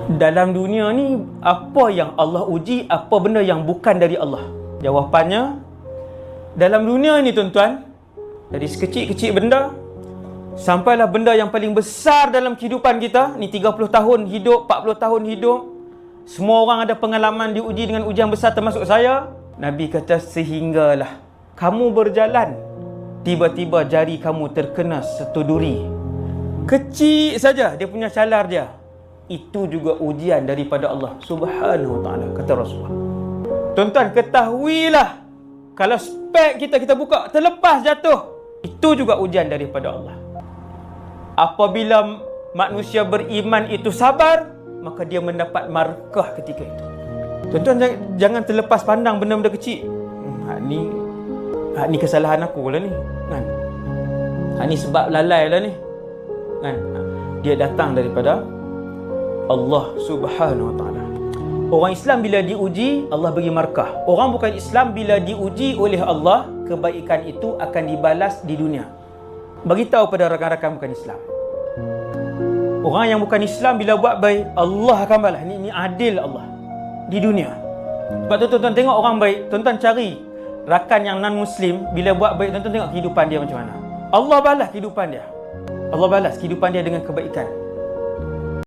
Dalam dunia ni, apa yang Allah uji, apa benda yang bukan dari Allah? Jawapannya, dalam dunia ni tuan-tuan, dari sekecil-kecil benda sampailah benda yang paling besar dalam kehidupan kita ni, 30 tahun hidup, 40 tahun hidup, semua orang ada pengalaman diuji dengan ujian besar, termasuk saya. Nabi kata, sehinggalah kamu berjalan, tiba-tiba jari kamu terkena satu duri. Kecil saja dia punya calar dia. Itu juga ujian daripada Allah Subhanahu wa ta'ala, kata Rasulullah. Tuan-tuan, ketahuilah, kalau spek kita buka terlepas jatuh, itu juga ujian daripada Allah. Apabila manusia beriman itu sabar, maka dia mendapat markah ketika itu. Tuan-tuan, jangan terlepas pandang benda-benda kecil. Ni kesalahan aku lah ni, kan? Ni sebab lalai lah ni, kan? Dia datang daripada Allah Subhanahu wa ta'ala. Orang Islam bila diuji, Allah bagi markah. Orang bukan Islam bila diuji oleh Allah, kebaikan itu akan dibalas di dunia. Bagi tahu pada rakan-rakan bukan Islam. Orang yang bukan Islam bila buat baik, Allah akan balas. Ini adil Allah di dunia. Sebab tu tuan-tuan tengok orang baik, tuan-tuan cari rakan yang non-Muslim, bila buat baik, tuan-tuan tengok kehidupan dia macam mana. Allah balas kehidupan dia. Allah balas kehidupan dia dengan kebaikan.